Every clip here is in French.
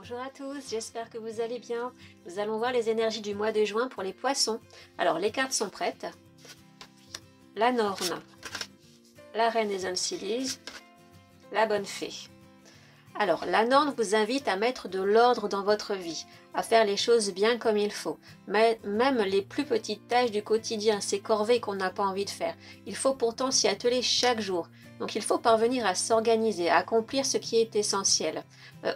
Bonjour à tous, j'espère que vous allez bien. Nous allons voir les énergies du mois de juin pour les poissons. Alors les cartes sont prêtes. La Norne, la Reine des Uncilis, la Bonne Fée. Alors la Norne vous invite à mettre de l'ordre dans votre vie, à faire les choses bien comme il faut. Mais même les plus petites tâches du quotidien, ces corvées qu'on n'a pas envie de faire, il faut pourtant s'y atteler chaque jour. Donc il faut parvenir à s'organiser, à accomplir ce qui est essentiel.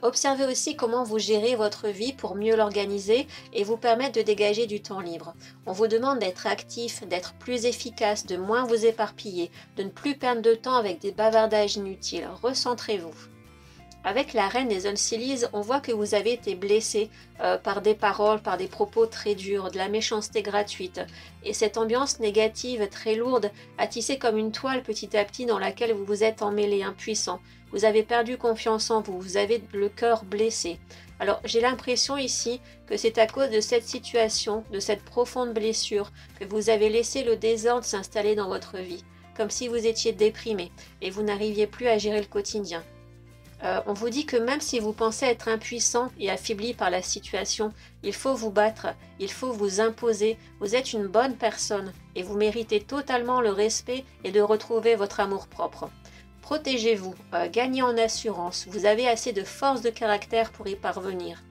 Observez aussi comment vous gérez votre vie pour mieux l'organiser et vous permettre de dégager du temps libre. On vous demande d'être actif, d'être plus efficace, de moins vous éparpiller, de ne plus perdre de temps avec des bavardages inutiles. Recentrez-vous. Avec la Reine des Uncilis, on voit que vous avez été blessé par des paroles, par des propos très durs, de la méchanceté gratuite. Et cette ambiance négative très lourde a tissé comme une toile petit à petit dans laquelle vous vous êtes emmêlé, impuissant. Vous avez perdu confiance en vous, vous avez le cœur blessé. Alors j'ai l'impression ici que c'est à cause de cette situation, de cette profonde blessure, que vous avez laissé le désordre s'installer dans votre vie, comme si vous étiez déprimé et vous n'arriviez plus à gérer le quotidien. On vous dit que même si vous pensez être impuissant et affaibli par la situation, il faut vous battre, il faut vous imposer, vous êtes une bonne personne et vous méritez totalement le respect et de retrouver votre amour-propre. Protégez-vous, gagnez en assurance, vous avez assez de force de caractère pour y parvenir.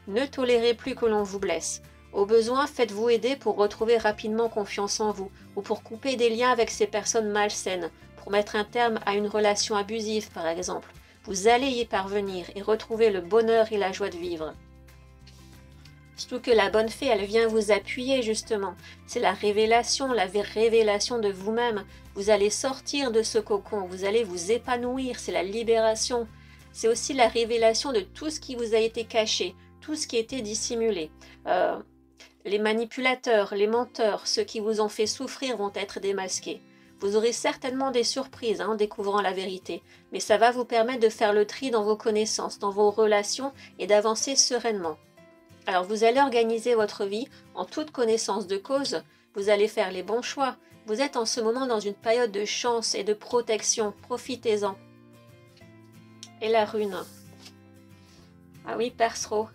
Ne tolérez plus que l'on vous blesse. Au besoin, faites-vous aider pour retrouver rapidement confiance en vous ou pour couper des liens avec ces personnes malsaines, pour mettre un terme à une relation abusive par exemple. Vous allez y parvenir et retrouver le bonheur et la joie de vivre. Surtout que la Bonne Fée, elle vient vous appuyer justement. C'est la révélation de vous-même. Vous allez sortir de ce cocon, vous allez vous épanouir, c'est la libération. C'est aussi la révélation de tout ce qui vous a été caché, tout ce qui a été dissimulé. Les manipulateurs, les menteurs, ceux qui vous ont fait souffrir vont être démasqués. Vous aurez certainement des surprises en découvrant la vérité, mais ça va vous permettre de faire le tri dans vos connaissances, dans vos relations et d'avancer sereinement. Alors vous allez organiser votre vie en toute connaissance de cause, vous allez faire les bons choix. Vous êtes en ce moment dans une période de chance et de protection, profitez-en. Et la rune. Ah oui, Persro.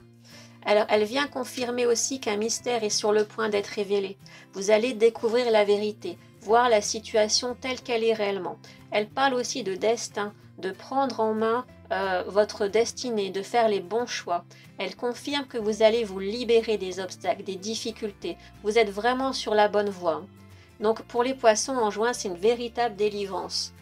Alors, elle vient confirmer aussi qu'un mystère est sur le point d'être révélé. Vous allez découvrir la vérité, voir la situation telle qu'elle est réellement. Elle parle aussi de destin, de prendre en main votre destinée, de faire les bons choix. Elle confirme que vous allez vous libérer des obstacles, des difficultés. Vous êtes vraiment sur la bonne voie. Donc, pour les poissons en juin, c'est une véritable délivrance.